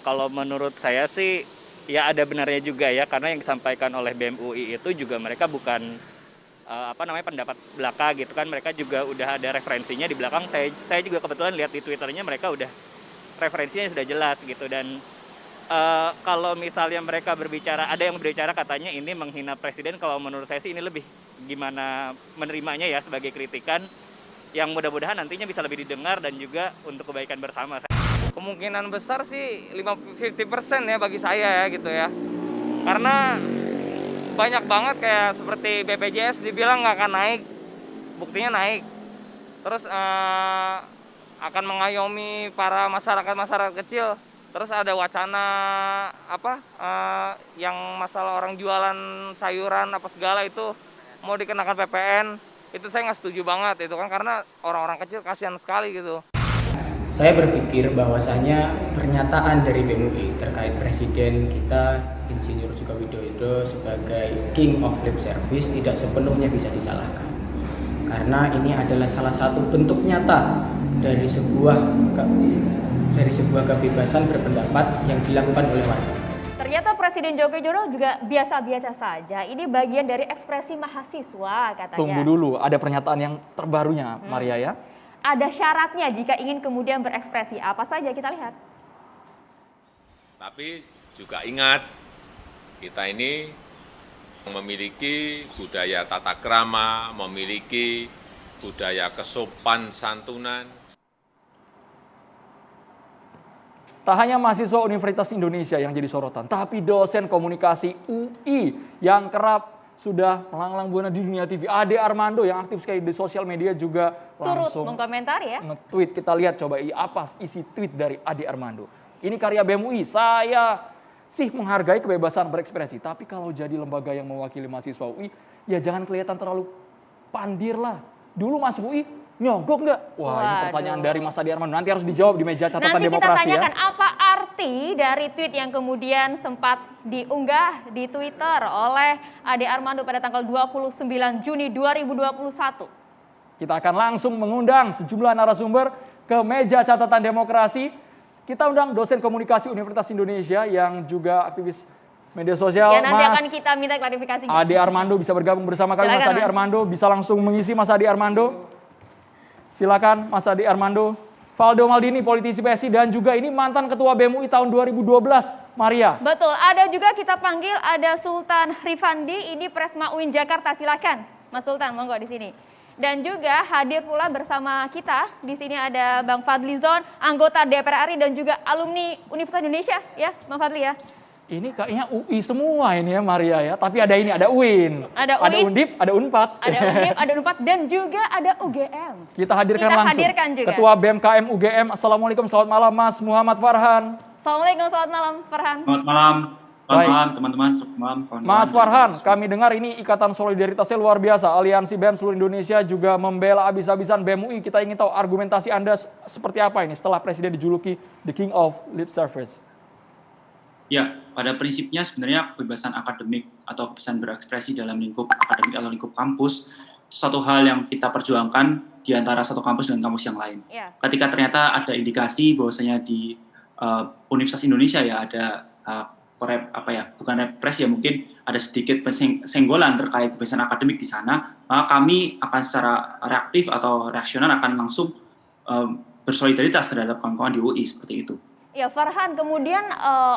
Kalau menurut saya sih, ya ada benarnya juga ya, karena yang disampaikan oleh BEM UI itu juga mereka bukan, pendapat belaka gitu kan, mereka juga udah ada referensinya di belakang. Saya juga kebetulan lihat di Twitternya mereka udah referensinya sudah jelas gitu. Dan kalau misalnya mereka berbicara, ada yang berbicara katanya ini menghina presiden, kalau menurut saya sih ini lebih gimana menerimanya ya sebagai kritikan, yang mudah-mudahan nantinya bisa lebih didengar dan juga untuk kebaikan bersama. Kemungkinan besar sih 50% ya bagi saya ya gitu ya. Karena banyak banget kayak seperti BPJS dibilang nggak akan naik, buktinya naik. Terus akan mengayomi para masyarakat kecil. Terus ada wacana yang masalah orang jualan sayuran apa segala itu mau dikenakan PPN. Itu saya nggak setuju banget itu kan, karena orang-orang kecil kasihan sekali gitu. Saya berpikir bahwasanya pernyataan dari BEM UI terkait Presiden kita Insinyur Joko Widodo sebagai King of Lip Service tidak sepenuhnya bisa disalahkan. Karena ini adalah salah satu bentuk nyata dari sebuah kebebasan berpendapat yang dilakukan oleh warga. Ternyata Presiden Joko Widodo juga biasa-biasa saja. Ini bagian dari ekspresi mahasiswa katanya. Tunggu dulu, ada pernyataan yang terbarunya, Maria ya. Ada syaratnya jika ingin kemudian berekspresi. Apa saja kita lihat. Tapi juga ingat, kita ini memiliki budaya tata krama, memiliki budaya kesopan santunan. Tak hanya mahasiswa Universitas Indonesia yang jadi sorotan, tapi dosen komunikasi UI yang kerap sudah melanglang buana di dunia TV. Ade Armando yang aktif sekali di sosial media juga langsung turut mengkomentari ya. Nge-tweet. Kita lihat coba apa isi tweet dari Ade Armando. Ini karya BEM UI. Saya sih menghargai kebebasan berekspresi, tapi kalau jadi lembaga yang mewakili mahasiswa UI, ya jangan kelihatan terlalu pandir lah. Dulu masuk UI nyogok nggak? Wah, ini pertanyaan dari Mas Ade Armando. Nanti harus dijawab di meja catatan demokrasi ya. Nanti kita tanyakan apa arti dari tweet yang kemudian sempat diunggah di Twitter oleh Ade Armando pada tanggal 29 Juni 2021. Kita akan langsung mengundang sejumlah narasumber ke meja catatan demokrasi. Kita undang dosen komunikasi Universitas Indonesia yang juga aktivis media sosial. Ya, nanti Mas akan kita minta klarifikasinya. Ade Armando bisa bergabung bersama kami. Silakan, Mas Ade Mas. Armando bisa langsung mengisi. Mas Ade Armando. Silakan Mas Ade Armando. Valdo Maldini, politisi PSI dan juga ini mantan ketua BEM UI tahun 2012, Maria. Betul, ada juga kita panggil ada Sultan Rifandi, ini Presma UIN Jakarta. Silakan, Mas Sultan, monggo di sini. Dan juga hadir pula bersama kita di sini ada Bang Fadlizon, anggota DPR RI dan juga alumni Universitas Indonesia, ya, Bang Fadli ya. Ini kayaknya UI semua ini ya Maria ya, tapi ada ini, ada UIN, Ada ada Undip, ada Unpad. Ada Undip, ada Unpad dan juga ada UGM. Kita hadirkan langsung. Hadirkan juga. Ketua BMKM UGM. Assalamualaikum, selamat malam Mas Muhammad Farhan. Assalamualaikum, selamat malam Farhan. Selamat malam. Selamat malam teman-teman. Selamat malam kawan-kawan. Mas Farhan, kami dengar ini ikatan solidaritasnya luar biasa. Aliansi BEM seluruh Indonesia juga membela habis-habisan BEM UI. Kita ingin tahu argumentasi Anda seperti apa ini setelah Presiden dijuluki the King of Lip Service. Ya, pada prinsipnya sebenarnya kebebasan akademik atau kebebasan berekspresi dalam lingkup akademik atau lingkup kampus itu satu hal yang kita perjuangkan di antara satu kampus dengan kampus yang lain. Ya. Ketika ternyata ada indikasi bahwasanya di Universitas Indonesia ya ada bukan represi ya, mungkin ada sedikit senggolan terkait kebebasan akademik di sana, maka kami akan secara reaktif atau reaksional akan langsung bersolidaritas terhadap kawan-kawan di UI seperti itu. Ya Farhan, kemudian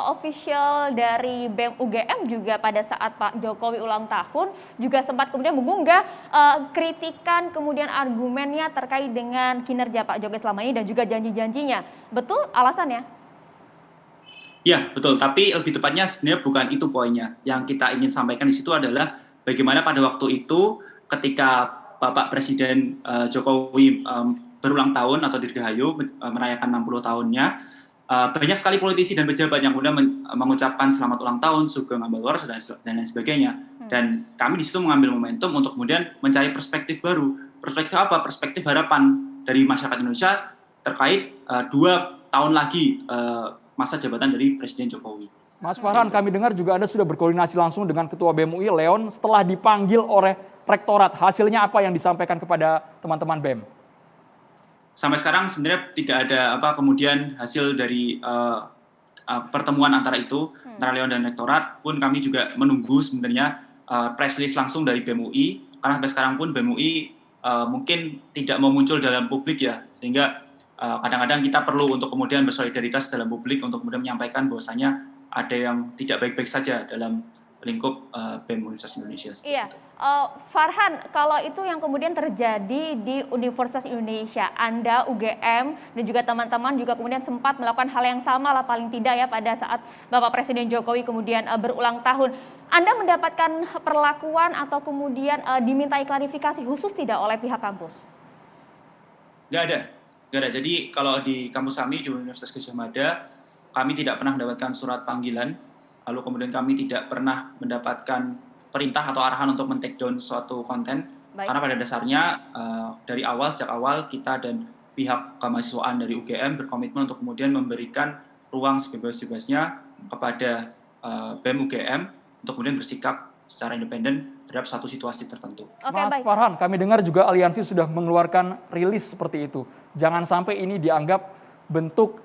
official dari BEM UGM juga pada saat Pak Jokowi ulang tahun juga sempat kemudian mengunggah kritikan kemudian argumennya terkait dengan kinerja Pak Jokowi selama ini dan juga janji-janjinya. Betul alasannya? Ya, betul. Tapi lebih tepatnya sebenarnya bukan itu poinnya. Yang kita ingin sampaikan di situ adalah bagaimana pada waktu itu ketika Bapak Presiden Jokowi berulang tahun atau Dirgahayu merayakan 60 tahunnya, banyak sekali politisi dan pejabat yang udah mengucapkan selamat ulang tahun, sugeng ambal waras dan lain sebagainya. Dan kami di situ mengambil momentum untuk kemudian mencari perspektif baru. Perspektif apa? Perspektif harapan dari masyarakat Indonesia terkait 2 tahun lagi masa jabatan dari Presiden Jokowi. Mas Farhan, kami dengar juga Anda sudah berkoordinasi langsung dengan Ketua BEM UI, Leon, setelah dipanggil oleh Rektorat. Hasilnya apa yang disampaikan kepada teman-teman BEM? Sampai sekarang sebenarnya tidak ada kemudian hasil dari pertemuan antara itu, antara Leon dan Rektorat, pun kami juga menunggu sebenarnya press release langsung dari BEM UI, karena sampai sekarang pun BEM UI mungkin tidak mau muncul dalam publik ya, sehingga kadang-kadang kita perlu untuk kemudian bersolidaritas dalam publik untuk kemudian menyampaikan bahwasanya ada yang tidak baik-baik saja dalam lingkup BEM Universitas Indonesia. Iya, Farhan, kalau itu yang kemudian terjadi di Universitas Indonesia, Anda, UGM, dan juga teman-teman juga kemudian sempat melakukan hal yang sama lah paling tidak ya pada saat Bapak Presiden Jokowi kemudian berulang tahun. Anda mendapatkan perlakuan atau kemudian dimintai klarifikasi khusus tidak oleh pihak kampus? Nggak ada. Jadi kalau di kampus kami di Universitas Gadjah Mada, kami tidak pernah mendapatkan surat panggilan. Lalu kemudian kami tidak pernah mendapatkan perintah atau arahan untuk men-take down suatu konten. Baik. Karena pada dasarnya dari sejak awal kita dan pihak kemahasiswaan dari UGM berkomitmen untuk kemudian memberikan ruang sebebas-bebasnya kepada BEM UGM untuk kemudian bersikap secara independen terhadap satu situasi tertentu. Mas Farhan, kami dengar juga aliansi sudah mengeluarkan rilis seperti itu. Jangan sampai ini dianggap bentuk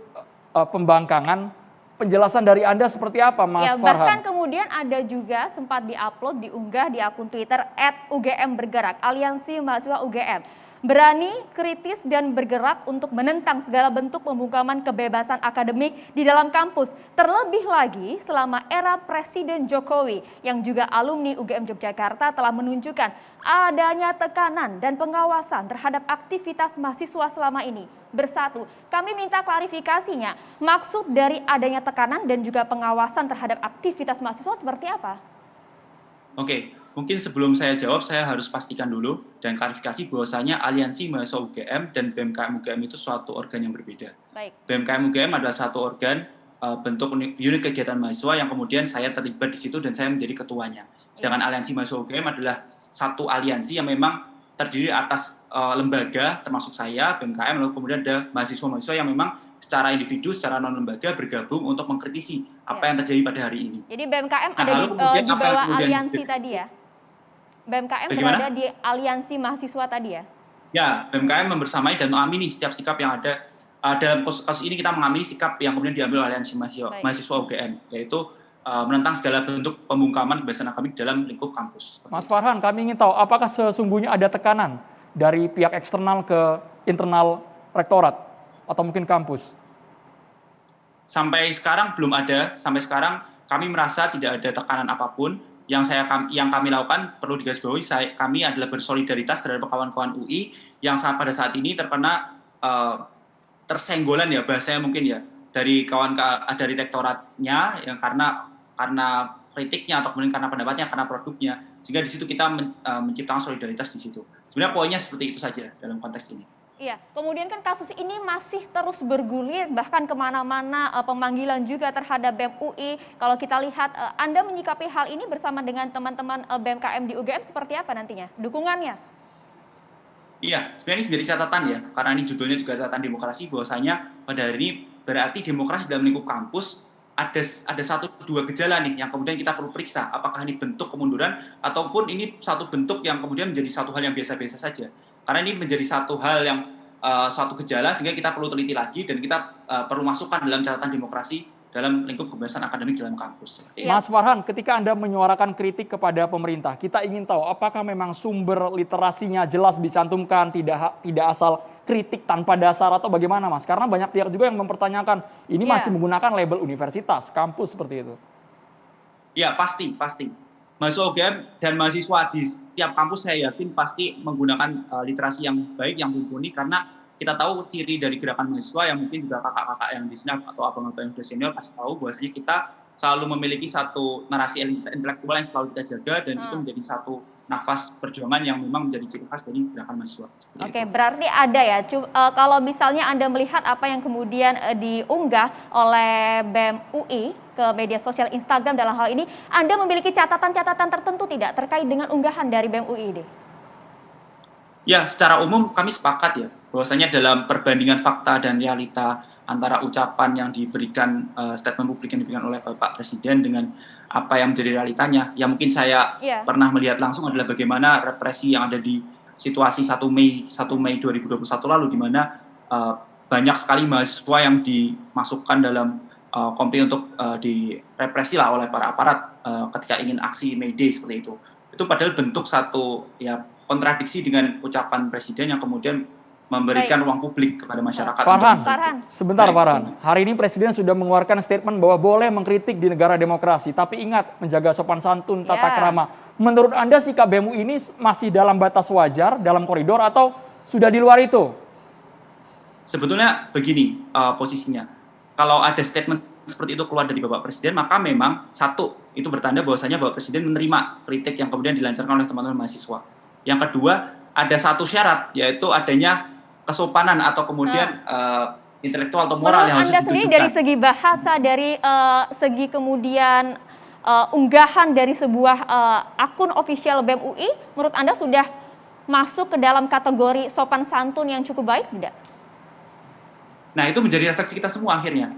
pembangkangan. Penjelasan dari Anda seperti apa, Mas Farhan? Bahkan kemudian ada juga sempat diunggah di akun Twitter @UGM Bergerak, Aliansi Mahasiswa UGM. Berani, kritis, dan bergerak untuk menentang segala bentuk pembungkaman kebebasan akademik di dalam kampus. Terlebih lagi selama era Presiden Jokowi yang juga alumni UGM Yogyakarta telah menunjukkan adanya tekanan dan pengawasan terhadap aktivitas mahasiswa selama ini. Bersatu, kami minta klarifikasinya. Maksud dari adanya tekanan dan juga pengawasan terhadap aktivitas mahasiswa seperti apa? Oke, mungkin sebelum saya jawab, saya harus pastikan dulu dan klarifikasi bahwasanya Aliansi Mahasiswa UGM dan BMKM UGM itu suatu organ yang berbeda. Baik. BMKM UGM adalah satu organ bentuk unit kegiatan mahasiswa yang kemudian saya terlibat di situ dan saya menjadi ketuanya. Sedangkan Aliansi Mahasiswa UGM adalah satu aliansi yang memang terdiri atas lembaga, termasuk saya, BMKM, lalu kemudian ada mahasiswa-mahasiswa yang memang secara individu, secara non-lembaga bergabung untuk mengkritisi apa yang terjadi pada hari ini. Jadi BMKM ada di bawah aliansi tadi ya? BMKM berada di aliansi mahasiswa tadi ya? Ya, BMKM membersamai dan mengamini setiap sikap yang ada. Dalam kasus ini kita mengamini sikap yang kemudian diambil oleh aliansi mahasiswa UGM, yaitu menentang segala bentuk pembungkaman kebebasan akademik dalam lingkup kampus. Mas Farhan, kami ingin tahu apakah sesungguhnya ada tekanan dari pihak eksternal ke internal rektorat atau mungkin kampus? Sampai sekarang belum ada. Sampai sekarang kami merasa tidak ada tekanan apapun. Yang kami lakukan perlu digarisbawahi, kami adalah bersolidaritas terhadap kawan-kawan UI yang pada saat ini terkena tersenggolan ya bahasanya mungkin ya dari dari rektoratnya yang karena kritiknya atau kemudian karena pendapatnya, karena produknya, sehingga di situ kita menciptakan solidaritas di situ. Sebenarnya poinnya seperti itu saja dalam konteks ini. Iya, kemudian kan kasus ini masih terus bergulir, bahkan kemana-mana pemanggilan juga terhadap BEM UI. Kalau kita lihat, Anda menyikapi hal ini bersama dengan teman-teman BMKM di UGM seperti apa nantinya? Dukungannya? Iya, sebenarnya ini menjadi catatan ya, karena ini judulnya juga catatan demokrasi, bahwasanya pada hari ini berarti demokrasi dalam lingkup kampus ada satu dua gejala nih yang kemudian kita perlu periksa apakah ini bentuk kemunduran ataupun ini satu bentuk yang kemudian menjadi satu hal yang biasa-biasa saja. Karena ini menjadi satu hal yang suatu gejala sehingga kita perlu teliti lagi dan kita perlu masukkan dalam catatan demokrasi dalam lingkup kebebasan akademik dalam kampus. Mas Farhan, ketika Anda menyuarakan kritik kepada pemerintah, kita ingin tahu apakah memang sumber literasinya jelas dicantumkan, tidak asal kritik tanpa dasar atau bagaimana, Mas? Karena banyak pihak juga yang mempertanyakan ini masih menggunakan label universitas, kampus seperti itu. Ya, pasti. Mahasiswa UGM dan mahasiswa di setiap kampus saya yakin pasti menggunakan literasi yang baik, yang mumpuni, karena kita tahu ciri dari gerakan mahasiswa yang mungkin juga kakak-kakak yang di sini atau abang-abang yang sudah senior pasti tahu bahwasanya kita selalu memiliki satu narasi intelektual yang selalu kita jaga dan itu menjadi satu nafas perjuangan yang memang menjadi ciri khas dari gerakan mahasiswa. Oke, berarti ada ya. Kalau misalnya Anda melihat apa yang kemudian diunggah oleh BEM UI ke media sosial Instagram dalam hal ini, Anda memiliki catatan-catatan tertentu tidak terkait dengan unggahan dari BEM UI ini? Ya, secara umum kami sepakat ya, bahwasanya dalam perbandingan fakta dan realita antara ucapan yang diberikan, statement publik yang diberikan oleh Bapak Presiden dengan apa yang menjadi realitanya, yang mungkin saya pernah melihat langsung adalah bagaimana represi yang ada di situasi 1 Mei 2021 lalu, di mana banyak sekali mahasiswa yang dimasukkan dalam kompi untuk direpresi lah oleh para aparat ketika ingin aksi May Day seperti itu. Itu padahal bentuk satu ya kontradiksi dengan ucapan presiden yang kemudian memberikan ruang publik kepada masyarakat. Farhan, sebentar Farhan. Hari ini Presiden sudah mengeluarkan statement bahwa boleh mengkritik di negara demokrasi, tapi ingat menjaga sopan santun, tata krama. Menurut Anda sikap BEM UI ini masih dalam batas wajar, dalam koridor, atau sudah di luar itu? Sebetulnya begini posisinya. Kalau ada statement seperti itu keluar dari Bapak Presiden, maka memang satu, itu bertanda bahwasanya Bapak Presiden menerima kritik yang kemudian dilancarkan oleh teman-teman mahasiswa. Yang kedua, ada satu syarat, yaitu adanya kesopanan atau kemudian intelektual atau moral yang harus Anda ditunjukkan. sendiri dari segi bahasa, dari segi kemudian unggahan dari sebuah akun official BEM UI, menurut Anda sudah masuk ke dalam kategori sopan santun yang cukup baik tidak? Nah, itu menjadi refleksi kita semua akhirnya.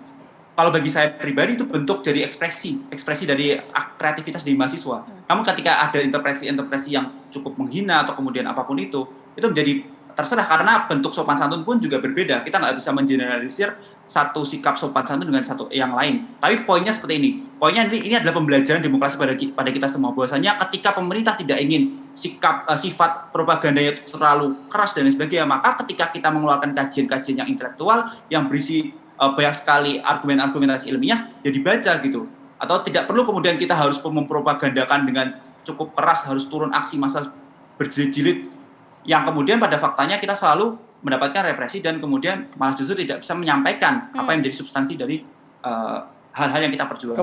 Kalau bagi saya pribadi itu bentuk dari ekspresi dari kreativitas dari mahasiswa. Namun ketika ada interpretasi yang cukup menghina atau kemudian apapun itu menjadi terserah, karena bentuk sopan santun pun juga berbeda. Kita nggak bisa mengeneralisir satu sikap sopan santun dengan satu yang lain. Tapi poinnya seperti ini. Poinnya ini adalah pembelajaran demokrasi pada kita semua. Bahwasanya ketika pemerintah tidak ingin sifat propagandanya itu terlalu keras dan sebagainya, maka ketika kita mengeluarkan kajian-kajian yang intelektual yang berisi banyak sekali argumentasi ilmiah, ya dibaca gitu. Atau tidak perlu kemudian kita harus mempropagandakan dengan cukup keras, harus turun aksi massa berjilid-jilid, yang kemudian pada faktanya kita selalu mendapatkan represi dan kemudian malah justru tidak bisa menyampaikan apa yang menjadi substansi dari hal-hal yang kita perjuangkan.